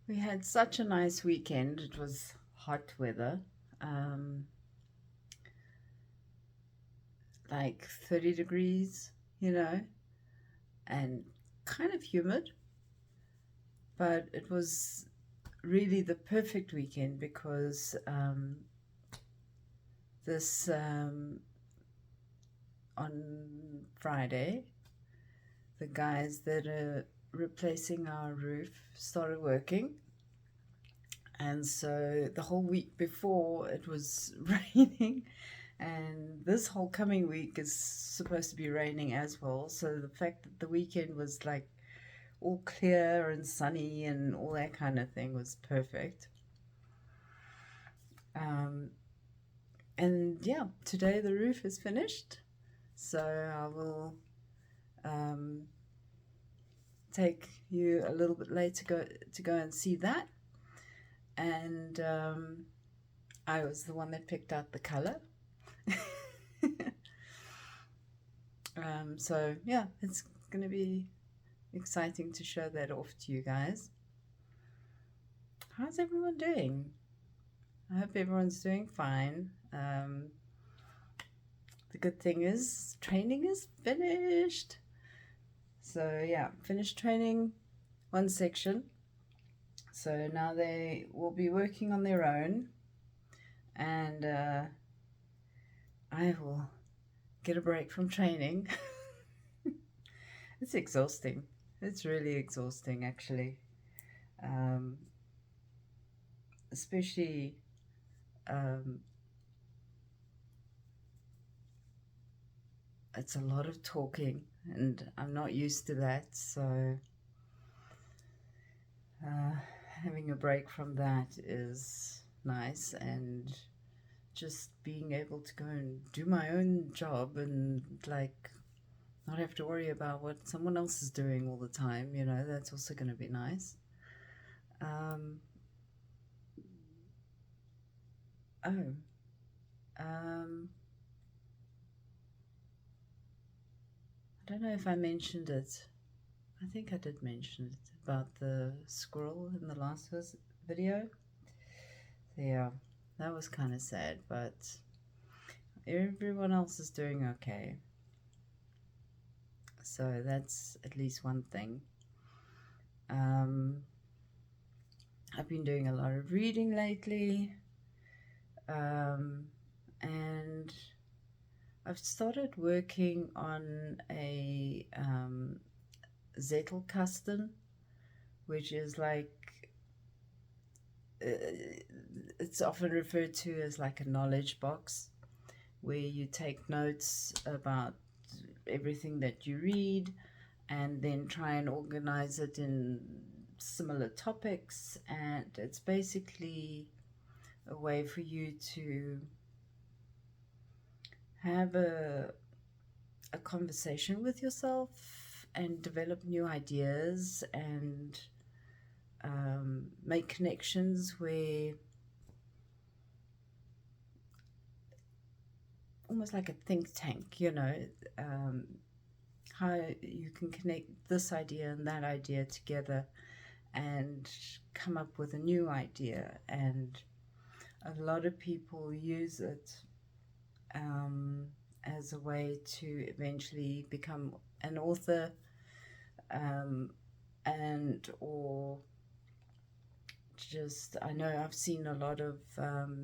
We had such a nice weekend. It was hot weather, um, like 30 degrees, you know, and kind of humid, but it was really the perfect weekend because this on Friday, the guys that are replacing our roof started working. And so the whole week before it was raining, and this whole coming week is supposed to be raining as well. So the fact that the weekend was like all clear and sunny and all that kind of thing was perfect. Um, and yeah, today the roof is finished, so I will um, take you a little bit later to go and see that. And I was the one that picked out the color. So yeah, it's going to be exciting to show that off to you guys. How's everyone doing? I hope everyone's doing fine. The good thing is training is finished. So yeah, finished training one section. So now they will be working on their own, and I will get a break from training. It's exhausting. It's really exhausting, actually. Um, Especially um, it's a lot of talking, and I'm not used to that. So uh, having a break from that is nice, and just being able to go and do my own job and like not have to worry about what someone else is doing all the time, that's also going to be nice. Um, oh, um, I don't know if I mentioned it. I think I did mention it about the squirrel in the last video. So yeah, that was kind of sad, but everyone else is doing okay. So that's at least one thing. Um, I've been doing a lot of reading lately, um, and I've started working on a Zettelkasten, which is like it's often referred to as like a knowledge box where you take notes about everything that you read and then try and organize it in similar topics. And it's basically a way for you to have a conversation with yourself and develop new ideas and make connections where almost like a think tank, um, how you can connect this idea and that idea together and come up with a new idea. And a lot of people use it as a way to eventually become an author, and or just I know I've seen a lot of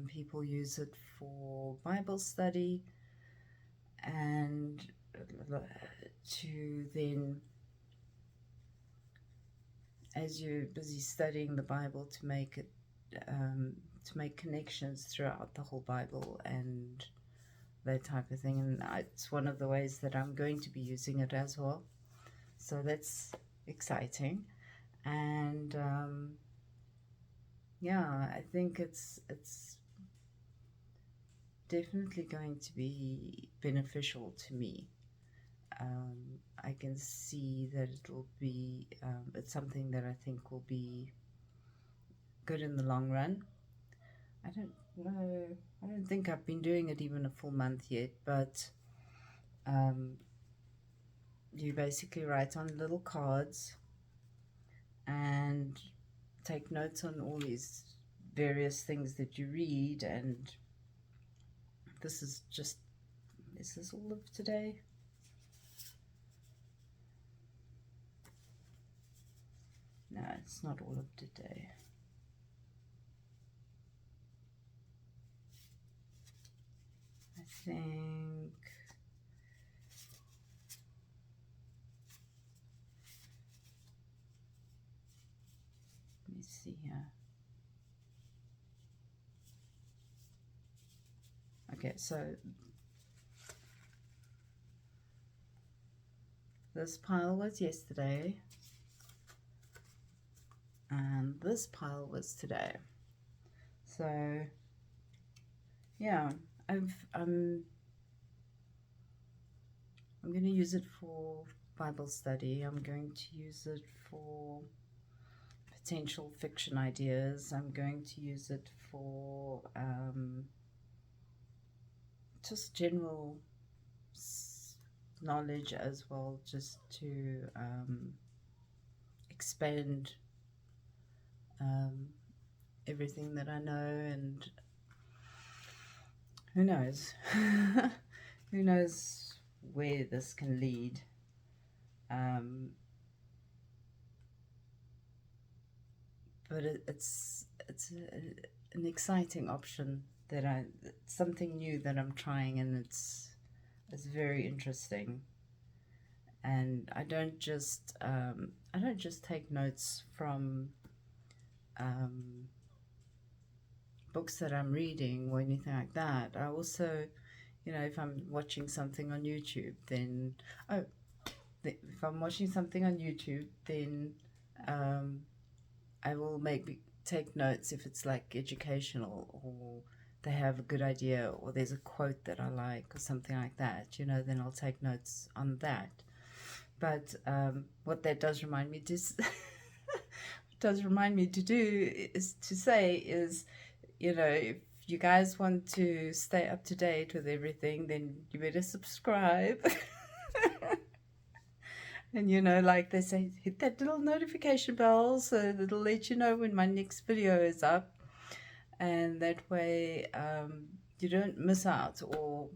people use it for Bible study and to then, as you're busy studying the Bible, to make it to make connections throughout the whole Bible and that type of thing. And it's one of the ways that I'm going to be using it as well. So that's exciting. And yeah, I think it's definitely going to be beneficial to me. I can see that it'll be it's something that I think will be good in the long run. I don't know. I don't think I've been doing it even a full month yet, but um, you basically write on little cards and take notes on all these various things that you read, and this is this all of today? No, it's not all of today. I think let me see here. Okay, so this pile was yesterday, and this pile was today. So yeah, I'm going to use it for Bible study. I'm going to use it for potential fiction ideas. I'm going to use it for just general knowledge as well, just to expand everything that I know, and who knows who knows where this can lead. But it's an exciting option that something new that I'm trying, and it's very interesting. And I don't just take notes from books that I'm reading or anything like that. I also, if I'm watching something on YouTube, then if I'm watching something on YouTube, then I will take notes if it's like educational, or they have a good idea, or there's a quote that I like or something like that, then I'll take notes on that. But what that does remind me to do is to say is, if you guys want to stay up to date with everything, then you better subscribe. And like they say, hit that little notification bell so it'll let you know when my next video is up, and that way you don't miss out or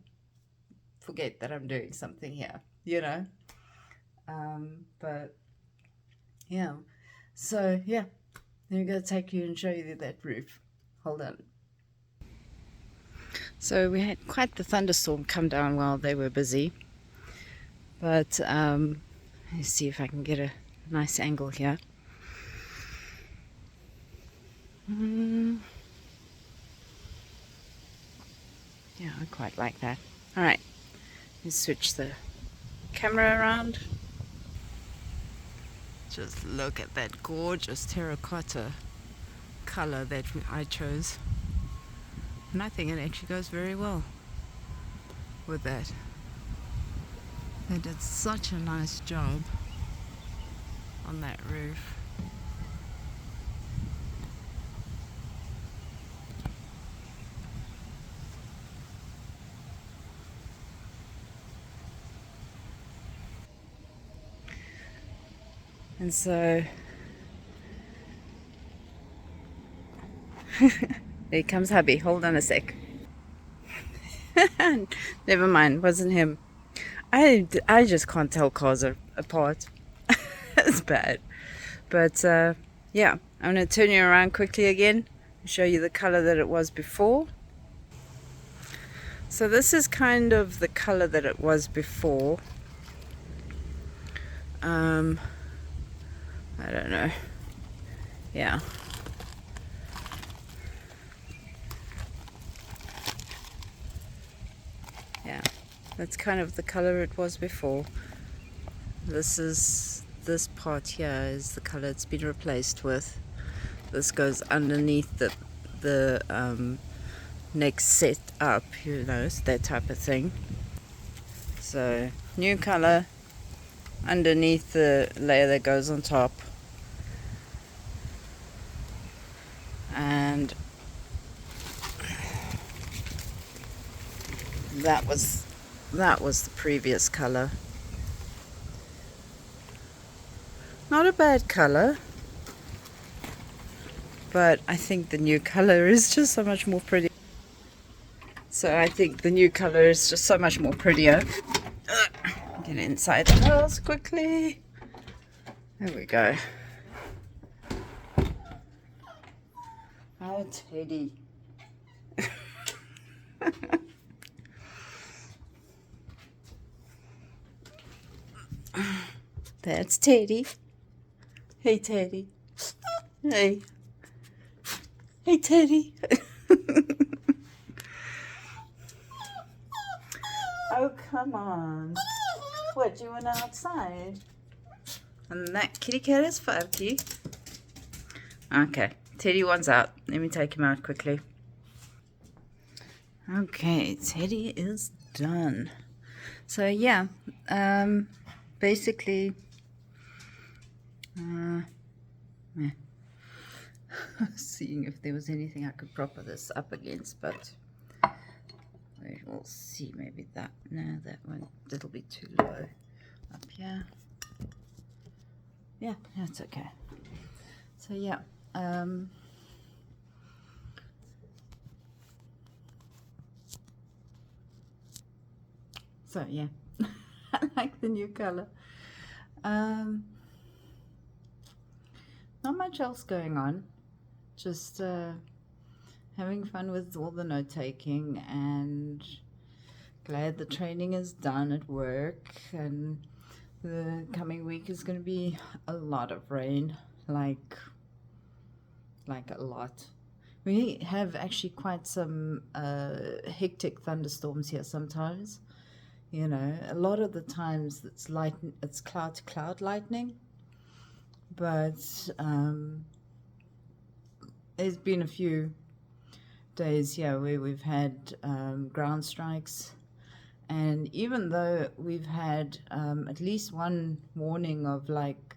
forget that I'm doing something here, but yeah, so yeah, I'm going to take you and show you that roof. Hold on. So we had quite the thunderstorm come down while they were busy, but let's see if I can get a nice angle here. Yeah, I quite like that. All right, let's switch the camera around. Just look at that gorgeous terracotta color that I chose, and I think it actually goes very well with that. They did such a nice job on that roof. And so there comes hubby. Hold on a sec. Never mind, wasn't him. I just can't tell cars apart. It's bad. But yeah, I'm going to turn you around quickly again and show you the color that it was before. So this is kind of the color that it was before. I don't know. Yeah. Yeah, that's kind of the color it was before. This part here is the color it's been replaced with. This goes underneath the next set up, that type of thing. So new color underneath the layer that goes on top, and that was the previous color. Not a bad color. but I think the new color is just so much more pretty. So I think the new color is just so much more prettier. Get inside the house quickly. There we go. Oh, Teddy. That's Teddy. Hey, Teddy. Hey. Hey, Teddy. Oh, come on. What, you went outside? And that kitty cat is 5G. Okay, Teddy wants out. Let me take him out quickly. Okay, Teddy is done. So yeah, basically, yeah. Seeing if there was anything I could prop this up against, but we will see. Maybe that. No, that one. That'll be too low. Up here. Yeah, that's okay. So yeah. So yeah, I like the new color. Not much else going on. Just having fun with all the note taking, and glad the training is done at work. And the coming week is going to be a lot of rain, like a lot. We have actually quite some hectic thunderstorms here sometimes. You know, a lot of the times it's cloud to cloud lightning, but there's been a few days here where we've had ground strikes, and even though we've had at least one warning of like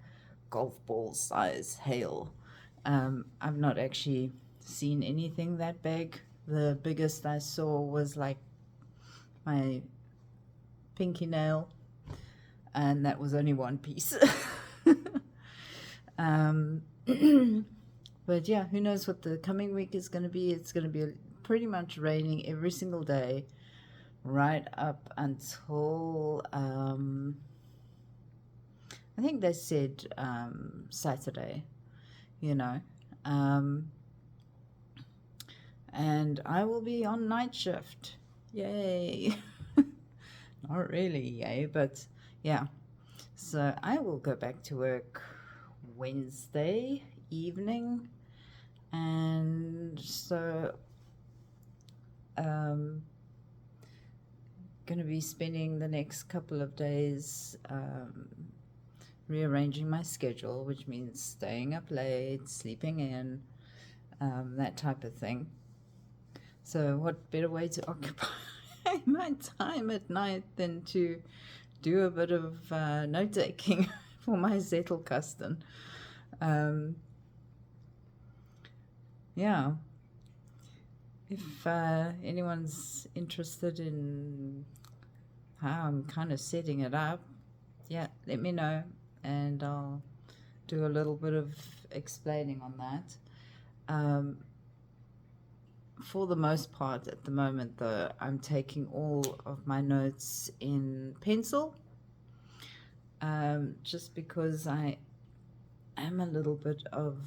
golf ball size hail, I've not actually seen anything that big. The biggest I saw was like my pinky nail, and that was only one piece. But yeah, who knows what the coming week is going to be. It's going to be pretty much raining every single day right up until I think they said Saturday, you know. And I will be on night shift. Yay. Not really yay, but yeah. So I will go back to work Wednesday evening, and so gonna be spending the next couple of days rearranging my schedule, which means staying up late, sleeping in, that type of thing. So what better way to occupy my time at night than to do a bit of note-taking for my Zettelkasten. Yeah. If anyone's interested in how I'm kind of setting it up, yeah, let me know, and I'll do a little bit of explaining on that. For the most part at the moment, though, I'm taking all of my notes in pencil, just because I am a little bit of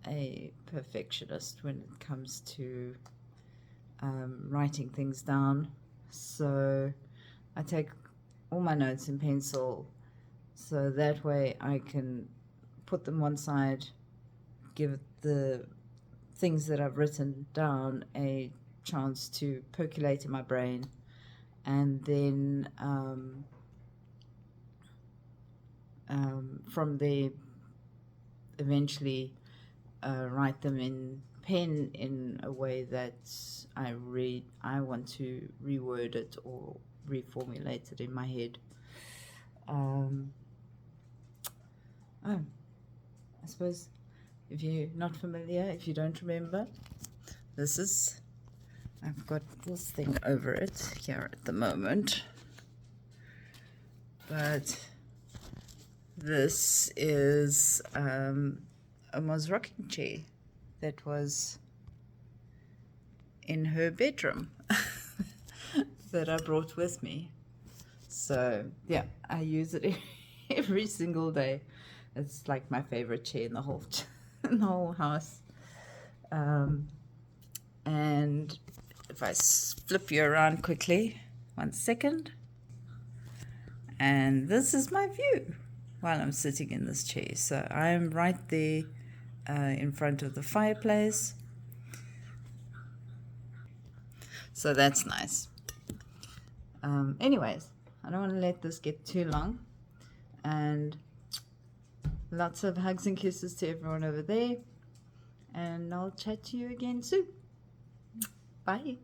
a perfectionist when it comes to writing things down. So I take all my notes in pencil, so that way I can put them one side, give the things that I've written down a chance to percolate in my brain, and then from there eventually write them in pen in a way that I want to reword it or reformulate it in my head. I suppose if you're not familiar, if you don't remember, I've got this thing over it here at the moment, but this is a Moz rocking chair. that was in her bedroom that I brought with me. So yeah, I use it every single day. It's like my favorite chair in the whole in the whole house. And if I flip you around quickly, 1 second, and this is my view while I'm sitting in this chair. So I'm right there in front of the fireplace. So that's nice. Anyways, I don't want to let this get too long. And lots of hugs and kisses to everyone over there. And I'll chat to you again soon. Bye.